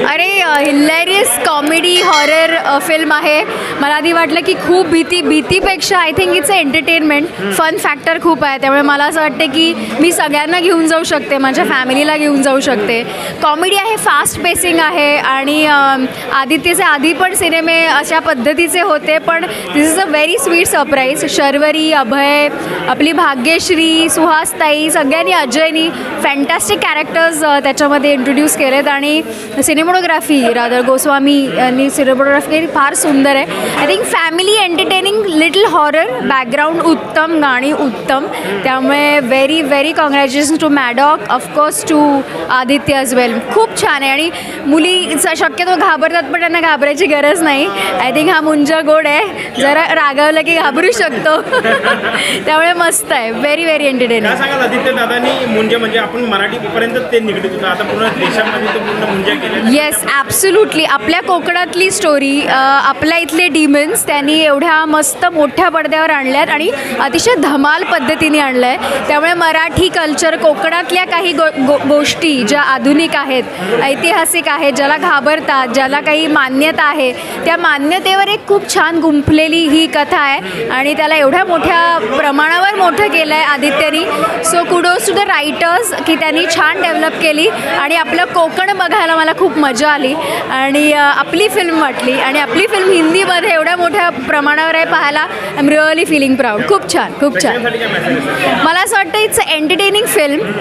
अरे hilarious comedy horror film आहे. मला आधी वाटलं की खूप भीतीपेक्षा I think it's a entertainment. Fun factor खूप आहे, त्यामुळे मला असं वाटतं की मी सगळ्यांना घेऊन जाऊ शकते, माझ्या फॅमिलीला घेऊन जाऊ शकते. कॉमेडी आहे, फास्ट पेसिंग आहे आणि आदित्यचे आधी पण सिनेमे अशा पद्धतीचे होते, पण this is a very sweet surprise. Sharvari, Abhay, आपली भाग्यश्री, सुहासताई, सगळ्यांनी, अजयनी फॅन्टॅस्टिक कॅरेक्टर्स त्याच्यामध्ये इंट्रोड्यूस केलेत आणि सिनेमोटोग्राफी रादर गोस्वामी यांनी सिनेमोटोग्राफी केली, फार सुंदर आहे. I think family entertaining, little horror, background उत्तम, गाणी उत्तम. त्यामुळे very very congratulation to Maddock, of course to Aditya as well. खूप छान आहे आणि मुली शक्यतो घाबरतात, पण त्यांना घाबरायची गरज नाही. आय थिंक हा मुंजा गोड आहे, जरा रागावलं की घाबरू शकतो. त्यामुळे मस्त आहे, व्हेरी व्हेरी एंटरटेनिंग. सांगा आदित्य दादांनी मुंजा म्हणजे आपण मराठीपर्यंत ते निगडीत होतं, आता पूर्ण देशामध्ये तो पूर्ण मुंजा केला. Yes, absolutely. आपल्या कोकणातली स्टोरी, आपल्या इथले डिमन्स त्यांनी एवढ्या मस्त मोठ्या पडद्यावर आणल्यात आणि अतिशय धमाल पद्धतीने आणलं आहे. त्यामुळे मराठी कल्चर, कोकणातल्या काही गोष्टी ज्या आधुनिक आहेत, ऐतिहासिक आहेत, ज्याला घाबरतात, ज्याला काही मान्यता आहे, त्या मान्यतेवर एक खूप छान गुंफलेली ही कथा आहे आणि त्याला एवढ्या मोठ्या प्रमाणावर मोठं केलं आहे आदित्यनी. So kudos to the writers की त्यांनी छान डेव्हलप केली आणि आपलं कोकण बघायला मला खूप मजा आली आणि आपली फिल्म वाटली आणि आपली फिल्म हिंदीमध्ये एवढ्या मोठ्या प्रमाणावर आहे पाहायला. I am really feeling proud. खूप छान, खूप छान. मला असं वाटतं इट्स अ एंटरटेनिंग फिल्म.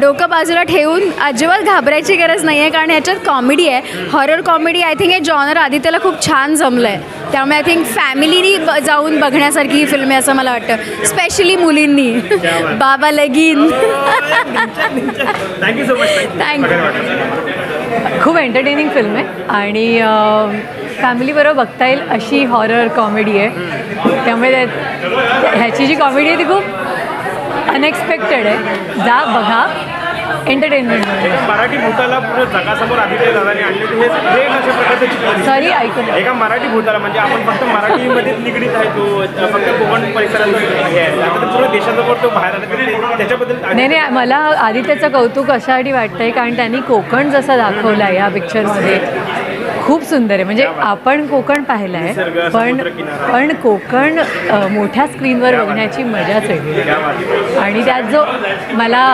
डोकं बाजूला ठेवून अजिबात घाबरायची गरज नाही आहे, कारण ह्याच्यात कॉमेडी आहे, हॉरर कॉमेडी. आय थिंक हे जॉनर आदित्यला खूप छान जमलं आहे. त्यामुळे आय थिंक फॅमिलीनी जाऊन बघण्यासारखी ही फिल्म आहे असं मला वाटतं, स्पेशली मुलींनी. बाबा लगीन. Thank you so much. खूप एंटरटेनिंग फिल्म आहे आणि फॅमिलीबरोबर बघता येईल अशी हॉरर कॉमेडी आहे. त्यामुळे ह्याची जी कॉमेडी आहे ती खूप अनएक्सपेक्टेड आहे. जा बघा, एंटरटेनमेंट. मराठी भूताला पूर्ण जगासमोर आदित्य दादाने आणले, हे अशा प्रकारचं चित्र. सॉरी, ऐकून एका मराठी भूताला म्हणजे आपण फक्त मराठीमध्येच निगडीत आहे, तो फक्त कोकण परिसरात हे आहे, आता तर पूर्ण देशासमोर तो बाहेर आला. त्याच्याबद्दल नाही, मला आदित्यचं कौतुक अशासाठी वाटतं आहे कारण त्यांनी कोकण जसं दाखवलं आहे या पिक्चरमध्ये खूप सुंदर आहे. म्हणजे आपण कोकण पाहिलं आहे, पण कोकण मोठ्या स्क्रीनवर बघण्याची मजाच वेगळी. आणि त्यात जो मला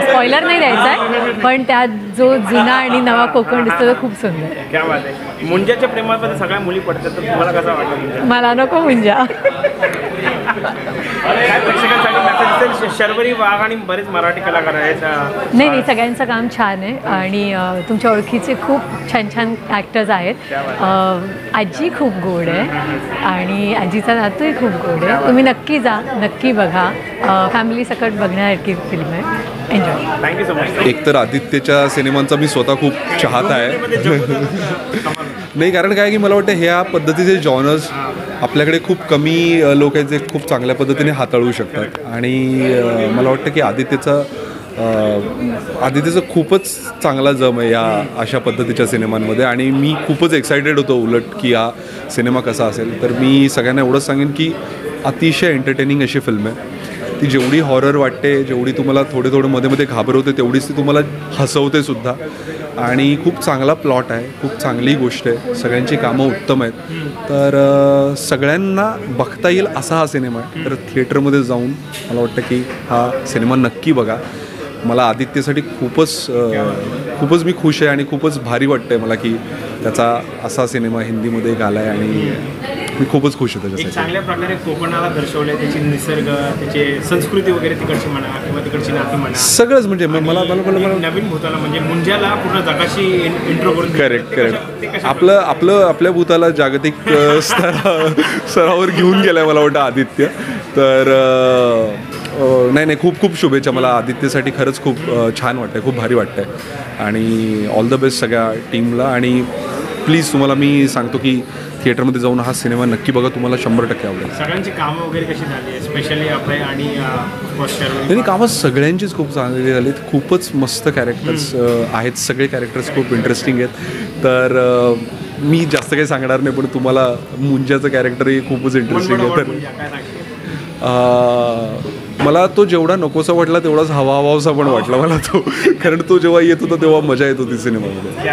स्पॉइलर नाही द्यायचा आहे, पण त्यात जो जुना आणि नवा कोकण दिसतो तो खूप सुंदर आहे. क्या बात आहे. मुंजाच्या प्रेमामध्ये सगळ्या मुली पडतात, तर तुम्हाला कसं वाटतं? मला नको मुंजा. काय प्रेक्षकांसाठी मेसेज असेल? शर्वरी वाघ आणि बरेच मराठी कलाकार आहेत. नाही, सगळ्यांचं काम छान आहे आणि तुमच्या ओळखीचे खूप छान छान ॲक्टर्स आहेत. आजी खूप गोड आहे आणि आजीचा नातूही खूप गोड आहे. तुम्ही नक्की जा, नक्की बघा. फॅमिली सकट बघण्यासारखी फिल्म आहे. एन्जॉय. Thank you so much. एकतर आदित्यच्या सिनेमांचा मी स्वतः खूप चाहता आहे. नाही, कारण काय की मला वाटतं ह्या पद्धतीचे जॉनर्स आपल्याकडे खूप कमी लोक आहेत जे खूप चांगल्या पद्धतीने हाताळू शकतात आणि मला वाटतं की आदित्यचं खूपच चांगला जम आहे या अशा पद्धतीच्या सिनेमांमध्ये आणि मी खूपच एक्सायटेड होतो उलट की हा सिनेमा कसा असेल. तर मी सगळ्यांना एवढंच सांगेन की अतिशय एंटरटेनिंग अशी फिल्म आहे. ती जेवढी हॉरर वाटते, जेवढी तुम्हाला थोडे मध्ये घाबरवते, तेवढीच ती तुम्हाला हसवते सुद्धा. आणि खूप चांगला प्लॉट आहे, खूप चांगली गोष्ट आहे, सगळ्यांची कामं उत्तम आहेत. तर सगळ्यांना बघता येईल असा हा सिनेमा आहे. तर थिएटरमध्ये जाऊन मला वाटतं की हा सिनेमा नक्की बघा. मला आदित्यसाठी खूपच मी खुश आहे आणि खूपच भारी वाटतं आहे मला की त्याचा असा सिनेमा हिंदीमध्ये एक आला आहे आणि मी खूपच खुश होतो त्याच्यासाठी. चांगल्या प्रकारे कोकणाला दर्शवलं आहे, त्याची निसर्ग, त्याची संस्कृती वगैरे तिकडची म्हणा किंवा तिकडची नाती म्हणा, सगळंच. म्हणजे मला नवीन भूताला म्हणजे मुंजाला पूर्ण जगाशी इंट्रो करून. करेक्ट. आपल्या भूताला जागतिक स्तरावर घेऊन गेलाय मला वाटतं आदित्य. तर नाही, खूप शुभेच्छा. मला आदित्यसाठी खरंच खूप छान वाटतं आहे, खूप भारी वाटतं आहे आणि ऑल द बेस्ट सगळ्या टीमला. आणि प्लीज तुम्हाला मी सांगतो की थिएटरमध्ये जाऊन हा सिनेमा नक्की बघा, तुम्हाला 100% आवडेल. सगळ्यांची कामं वगैरे कशी झाली आहे, स्पेशली अभय आणि त्यांनी कामं सगळ्यांचीच खूप चांगली झाली आहेत. खूपच मस्त कॅरेक्टर्स आहेत, सगळे कॅरेक्टर्स खूप इंटरेस्टिंग आहेत. तर मी जास्त काही सांगणार नाही, पण तुम्हाला मुंजाचं कॅरेक्टरही खूपच इंटरेस्टिंग आहे. तर मला तो जेवढा नकोसा वाटला तेवढाच हवाहवासा पण वाटला मला तो, कारण तो जेव्हा येत होता तेव्हा मजा येत होती सिनेमामध्ये.